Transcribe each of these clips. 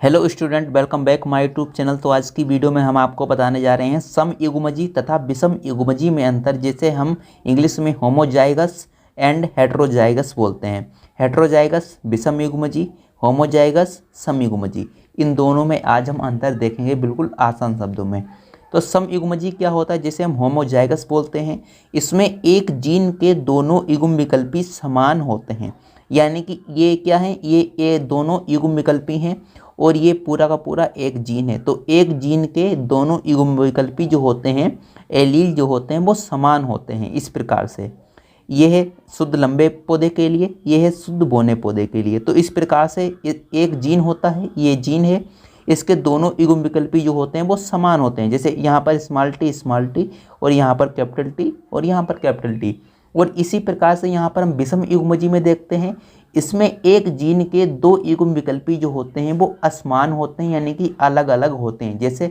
Hello student, welcome back my YouTube channel. तो आज की वीडियो में हम आपको बताने जा रहे हैं समयुग्मजी तथा विषमयुग्मजी में अंतर, जिसे हम इंग्लिश में होमोजाइगस एंड हेटेरोजाइगस बोलते हैं। हेटेरोजाइगस विषमयुग्मजी, होमोजाइगस समयुग्मजी, इन दोनों में आज हम अंतर देखेंगे बिल्कुल आसान शब्दों में। तो समयुग्मजी क्या होता है, जिसे हम होमोजाइगस बोलते हैं। इसमें एक जीन के दोनों युग्म विकल्पी समान होते हैं, यानी कि ये क्या है, ये दोनों युग्म विकल्पी हैं और ये पूरा का पूरा एक जीन है। तो एक जीन के दोनों युग्म विकल्पी जो होते हैं, एलील जो होते हैं, वो समान होते हैं। इस प्रकार से ये है शुद्ध लंबे पौधे के लिए, ये है शुद्ध बौने पौधे के लिए। तो इस प्रकार से एक जीन होता है, ये जीन है, इसके दोनों युग्म विकल्पी जो होते हैं वो समान होते हैं। जैसे यहाँ पर स्मॉल टी और यहाँ पर कैपिटल टी और यहाँ पर कैपिटल टी। और इसी प्रकार से यहाँ पर हम विषम युग्मजी में देखते हैं, इसमें एक जीन के दो युग्म विकल्पी जो होते हैं वो असमान होते हैं, यानी कि अलग अलग होते हैं। जैसे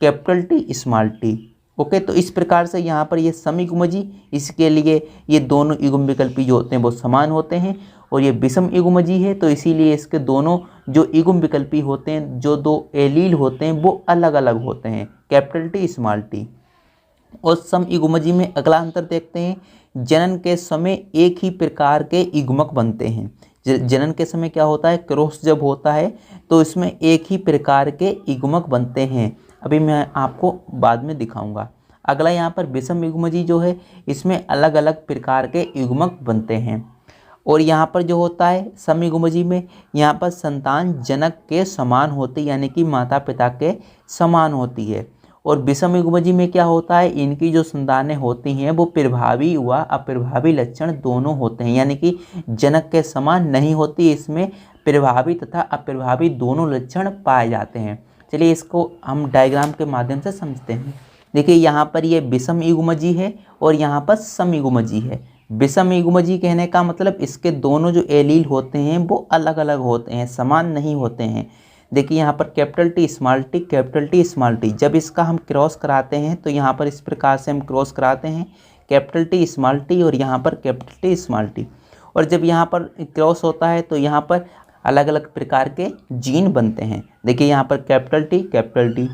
capital T small T. Okay, तो इस प्रकार से यहाँ पर ये समयुग्मजी, इसके लिए ये दोनों युग्म विकल्पी जो होते हैं वो समान होते हैं। और ये विषम युग्मजी है, तो इसीलिए इसके दोनों जो युग्म विकल्पी होते हैं, जो दो एलील होते हैं, वो अलग अलग होते हैं, कैपिटल टी स्मॉल टी। और समयुग्मजी में अगला अंतर देखते हैं, जनन के समय एक ही प्रकार के युग्मक बनते हैं। जनन के समय क्या होता है, क्रॉस जब होता है तो इसमें एक ही प्रकार के युग्मक बनते हैं। अभी मैं आपको बाद में दिखाऊंगा। अगला यहाँ पर विषम युग्मजी जो है, इसमें अलग अलग प्रकार के युग्मक बनते हैं। और यहाँ पर जो होता है समयुग्मजी में, यहाँ पर संतान जनक के समान होती है, यानी कि माता पिता के समान होती है। और विषमयुग्मजी में क्या होता है, इनकी जो संतानें होती हैं वो प्रभावी व अप्रभावी लक्षण दोनों होते हैं, यानी कि जनक के समान नहीं होती, इसमें प्रभावी तथा अप्रभावी दोनों लक्षण पाए जाते हैं। चलिए इसको हम डायग्राम के माध्यम से समझते हैं। देखिए यहाँ पर ये विषमयुग्मजी है और यहाँ पर समयुग्मजी है। विषमयुग्मजी कहने का मतलब इसके दोनों जो एलील होते हैं वो अलग अलग होते हैं, समान नहीं होते हैं। देखिए यहाँ पर capital T small T, capital T small T, जब इसका हम क्रॉस कराते हैं तो यहाँ पर इस प्रकार से हम क्रॉस कराते हैं, कैपिटल टी स्मॉल टी और यहाँ पर कैपिटल टी स्मॉल टी। और जब यहाँ पर क्रॉस होता है तो यहाँ पर अलग अलग प्रकार के जीन बनते हैं। देखिए यहाँ पर कैपिटल टी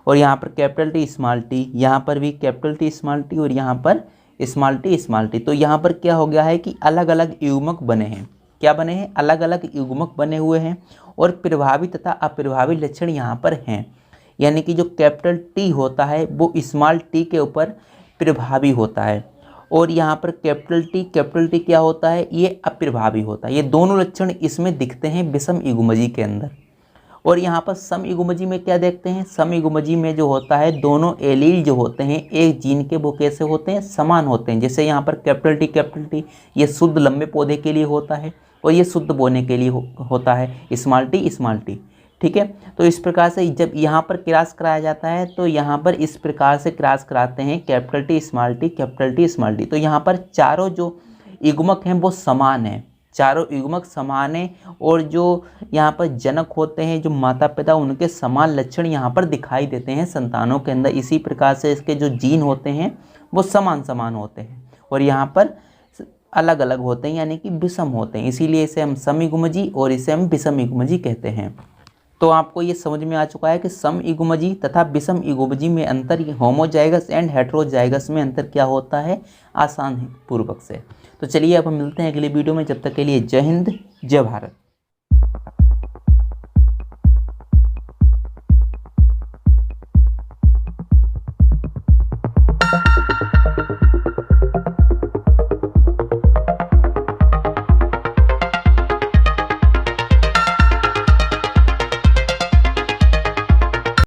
और यहाँ पर कैपिटल टी स्मॉल टी, यहाँ पर भी कैपिटल टी स्मॉल टी और यहाँ पर स्मॉल टी। तो यहाँ पर क्या हो गया है कि अलग अलग युग्मक बने हैं। क्या बने हैं, अलग अलग युग्मक बने हुए हैं और प्रभावी तथा अप्रभावी लक्षण यहाँ पर हैं। यानी कि जो कैपिटल टी होता है वो स्मॉल टी के ऊपर प्रभावी होता है और यहाँ पर कैपिटल टी क्या होता है, ये अप्रभावी होता है। ये दोनों लक्षण इसमें दिखते हैं विषम युग्मजी के अंदर। और यहाँ पर समयुग्मजी में क्या देखते हैं, समयुग्मजी में जो होता है दोनों एलील जो होते हैं एक जीन के वो कैसे होते हैं, समान होते हैं। जैसे यहाँ पर कैपिटल टी ये शुद्ध लंबे पौधे के लिए होता है और ये शुद्ध बोने के लिए होता है स्मॉल टी। ठीक है, तो इस प्रकार से जब यहाँ पर क्रॉस कराया जाता है तो यहाँ पर इस प्रकार से क्रॉस कराते हैं, कैपिटल टी स्मॉल टी। तो यहाँ पर चारों जो युग्मक हैं वो समान हैं, चारों युग्मक समान हैं और जो यहाँ पर जनक होते हैं, जो माता पिता, उनके समान लक्षण यहाँ पर दिखाई देते हैं संतानों के अंदर। इसी प्रकार से इसके जो जीन होते हैं वो समान होते हैं और यहाँ पर अलग अलग होते हैं, यानी कि विषम होते हैं। इसीलिए इसे हम समयुग्मजी और इसे हम विषमयुग्मजी कहते हैं। तो आपको ये समझ में आ चुका है कि समयुग्मजी तथा विषमयुग्मजी में अंतर, होमोजाइगस एंड हेटेरोजाइगस में अंतर क्या होता है, आसान है पूर्वक से। तो चलिए अब हम मिलते हैं अगले वीडियो में। जब तक के लिए जय हिंद, जय भारत।